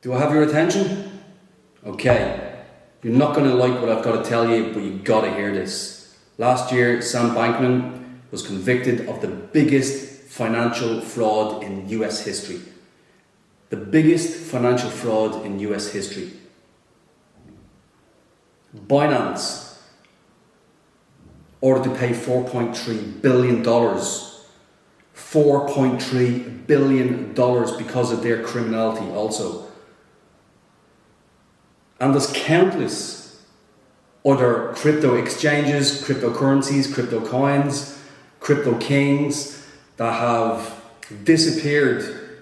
Do I have your attention? Okay. You're not going to like what I've got to tell you, but you've got to hear this. Last year, Sam Bankman was convicted of the biggest financial fraud in US history. The biggest financial fraud in US history. Binance ordered to pay $4.3 billion. $4.3 billion because of their criminality also. And there's countless other crypto exchanges, cryptocurrencies, crypto coins, crypto kings that have disappeared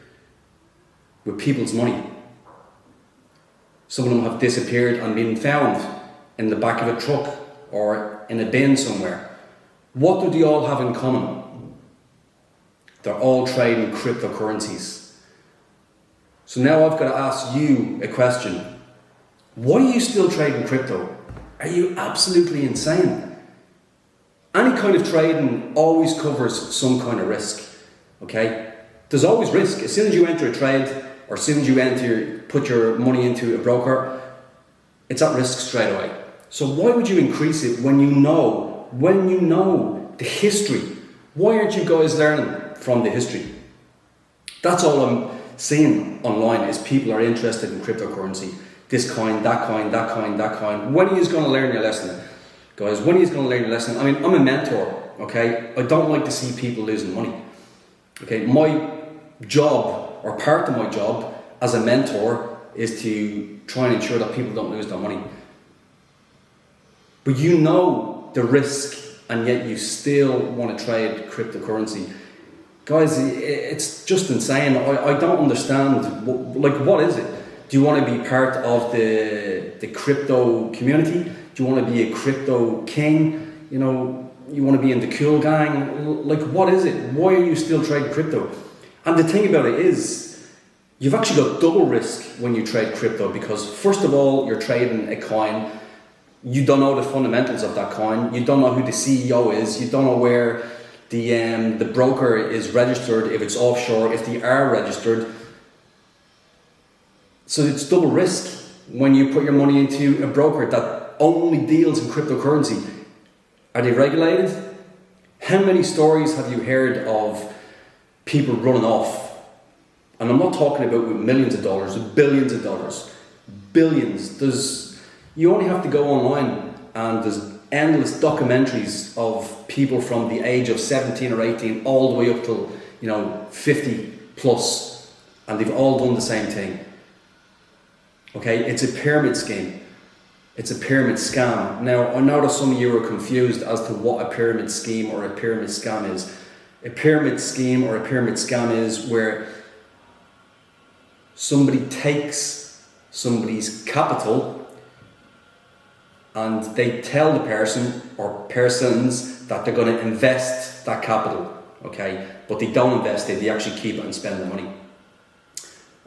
with people's money. Some of them have disappeared and been found in the back of a truck or in a bin somewhere. What do they all have in common? They're all trading cryptocurrencies. So now I've got to ask you a question. Why are you still trading crypto? Are you absolutely insane? Any kind of trading always covers some kind of risk, okay? There's always risk. As soon as you enter a trade, or as soon as you put your money into a broker, it's at risk straight away. So why would you increase it when you know the history? Why aren't you guys learning from the history? That's all I'm seeing online is people are interested in cryptocurrency. This coin, that coin, that coin, that coin. When are you going to learn your lesson? Guys, when are you going to learn your lesson? I mean, I'm a mentor, okay? I don't like to see people losing money. Okay, my job, or part of my job as a mentor, is to try and ensure that people don't lose their money. But you know the risk, and yet you still want to trade cryptocurrency. Guys, it's just insane. I don't understand. What is it? Do you want to be part of the crypto community? Do you want to be a crypto king? You know, you want to be in the cool gang? Like, what is it? Why are you still trading crypto? And the thing about it is, you've actually got double risk when you trade crypto because, first of all, you're trading a coin. You don't know the fundamentals of that coin. You don't know who the CEO is. You don't know where the broker is registered, if it's offshore, if they are registered. So it's double risk when you put your money into a broker that only deals in cryptocurrency. Are they regulated? How many stories have you heard of people running off? And I'm not talking about with millions of dollars, with billions of dollars. Billions. You only have to go online and there's endless documentaries of people from the age of 17 or 18 all the way up till 50 plus, and they've all done the same thing. Okay, it's a pyramid scheme. It's a pyramid scam. Now, I know that some of you are confused as to what a pyramid scheme or a pyramid scam is. A pyramid scheme or a pyramid scam is where somebody takes somebody's capital and they tell the person or persons that they're going to invest that capital, okay? But they don't invest it, they actually keep it and spend the money,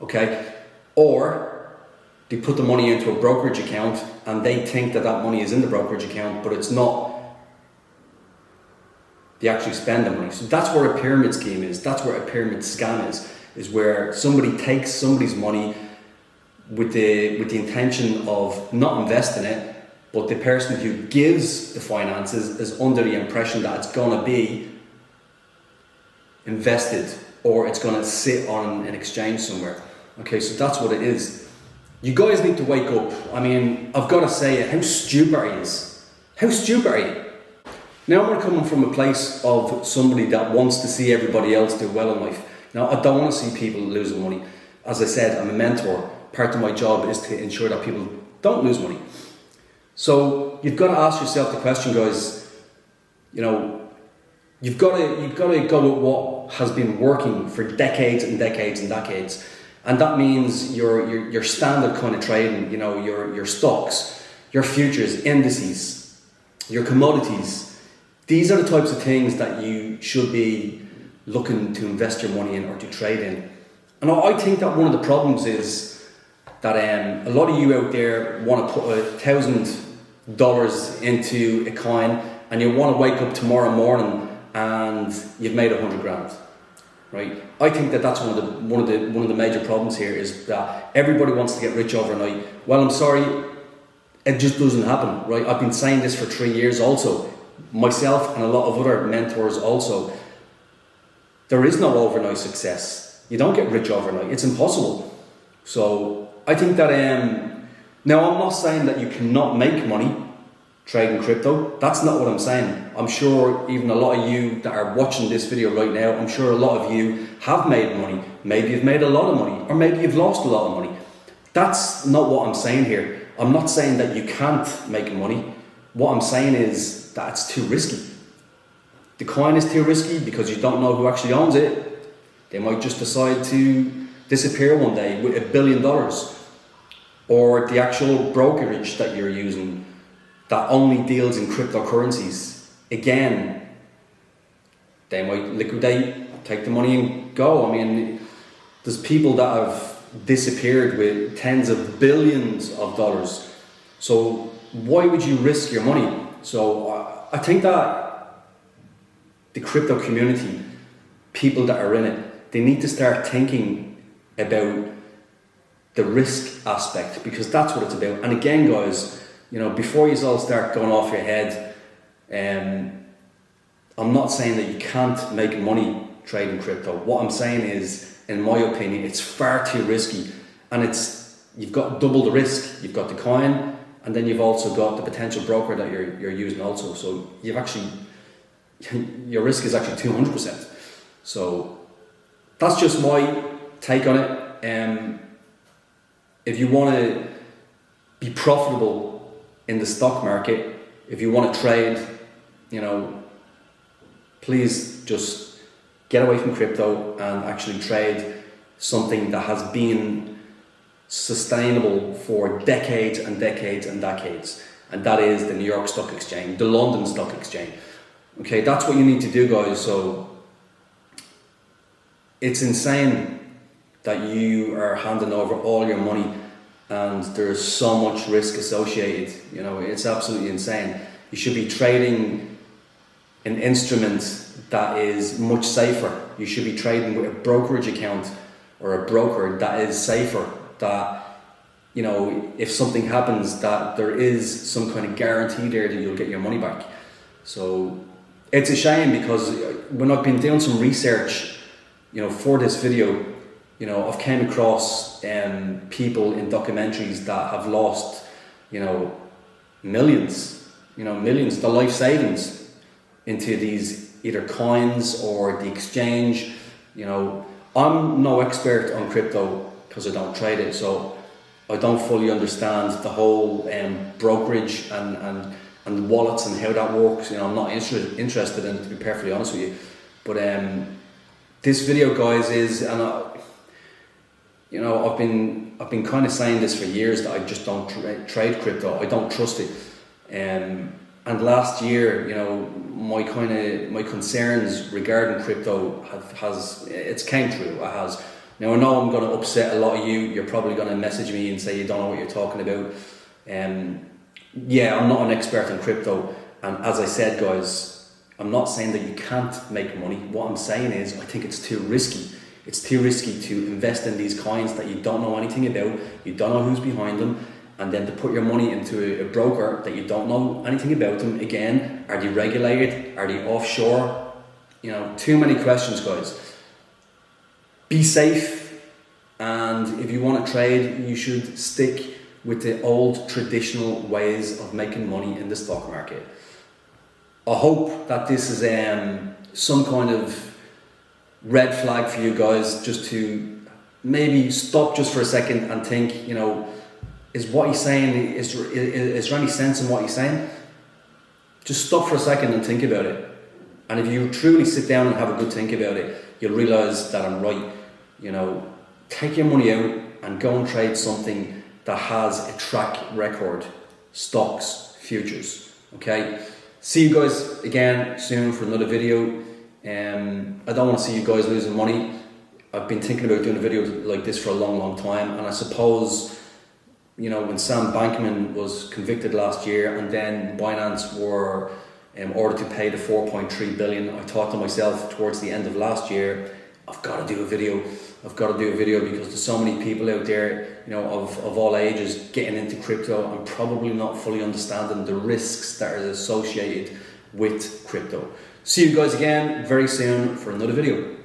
okay? Or they put the money into a brokerage account and they think that that money is in the brokerage account, but it's not. They actually spend the money. So that's where a pyramid scheme is. That's where a pyramid scam is where somebody takes somebody's money with the intention of not investing it, but the person who gives the finances is under the impression that it's going to be invested or it's going to sit on an exchange somewhere. Okay, so that's what it is. You guys need to wake up. I mean, I've got to say it. How stupid are you? How stupid are you? Now we're coming from a place of somebody that wants to see everybody else do well in life. Now, I don't want to see people losing money. As I said, I'm a mentor. Part of my job is to ensure that people don't lose money. So you've got to ask yourself the question, guys. You've got to go with what has been working for decades and decades and decades. And that means your standard kind of trading, your stocks, your futures, indices, your commodities. These are the types of things that you should be looking to invest your money in or to trade in. And I think that one of the problems is that a lot of you out there want to put $1,000 into a coin and you want to wake up tomorrow morning and you've made 100 grand. right? I think that that's one of the major problems here is that everybody wants to get rich overnight. Well, I'm sorry, it just doesn't happen, right? I've been saying this for 3 years also, myself and a lot of other mentors also. There is no overnight success. You don't get rich overnight. It's impossible. So I think that now I'm not saying that you cannot make money trading crypto. That's not what I'm saying. I'm sure even a lot of you that are watching this video right now, I'm sure a lot of you have made money. Maybe you've made a lot of money, or maybe you've lost a lot of money. That's not what I'm saying here. I'm not saying that you can't make money. What I'm saying is that it's too risky. The coin is too risky because you don't know who actually owns it. They might just decide to disappear one day with $1 billion. Or the actual brokerage that you're using that only deals in cryptocurrencies. Again, they might liquidate, take the money and go. I mean, there's people that have disappeared with tens of billions of dollars. So why would you risk your money? So I think that the crypto community, people that are in it, they need to start thinking about the risk aspect, because that's what it's about. And again, guys, before you all start going off your head, I'm not saying that you can't make money trading crypto. What I'm saying is, in my opinion, it's far too risky, and you've got double the risk. You've got the coin, and then you've also got the potential broker that you're using also. So you've actually, your risk is actually 200%. So that's just my take on it. If you want to be profitable in the stock market, if you want to trade, please just get away from crypto and actually trade something that has been sustainable for decades and decades and decades. And that is the New York Stock Exchange, the London Stock Exchange. Okay, that's what you need to do, guys. So it's insane that you are handing over all your money and there's so much risk associated. It's absolutely insane. You should be trading an instrument that is much safer. You should be trading with a brokerage account or a broker that is safer, that if something happens, that there is some kind of guarantee there that you'll get your money back. So it's a shame, because when I've been doing some research for this video, I've came across people in documentaries that have lost, millions, the life savings into these either coins or the exchange. I'm no expert on crypto because I don't trade it, so I don't fully understand the whole brokerage and wallets and how that works. I'm not interested in it, to be perfectly honest with you. But this video, guys, is, and I've been kind of saying this for years, that I just don't trade crypto. I don't trust it. And last year, my concerns regarding crypto it's came true. It has. Now I know I'm going to upset a lot of you. You're probably going to message me and say you don't know what you're talking about. Yeah, I'm not an expert in crypto, and as I said, guys, I'm not saying that you can't make money. What I'm saying is, I think it's too risky. It's too risky to invest in these coins that you don't know anything about, you don't know who's behind them, and then to put your money into a broker that you don't know anything about them. Again, are they regulated? Are they offshore? Too many questions, guys. Be safe, and if you want to trade, you should stick with the old traditional ways of making money in the stock market. I hope that this is some kind of red flag for you guys, just to maybe stop just for a second and think, is what he's saying, is there any sense in what he's saying? Just stop for a second and think about it. And if you truly sit down and have a good think about it, you'll realise that I'm right. Take your money out and go and trade something that has a track record, stocks, futures. Okay, see you guys again soon for another video. I don't want to see you guys losing money. I've been thinking about doing a video like this for a long time, and I suppose, when Sam Bankman was convicted last year and then Binance were ordered to pay the 4.3 billion, I thought to myself towards the end of last year, I've got to do a video. I've got to do a video because there's so many people out there, you know, of all ages getting into crypto and probably not fully understanding the risks that are associated with crypto. See you guys again very soon for another video.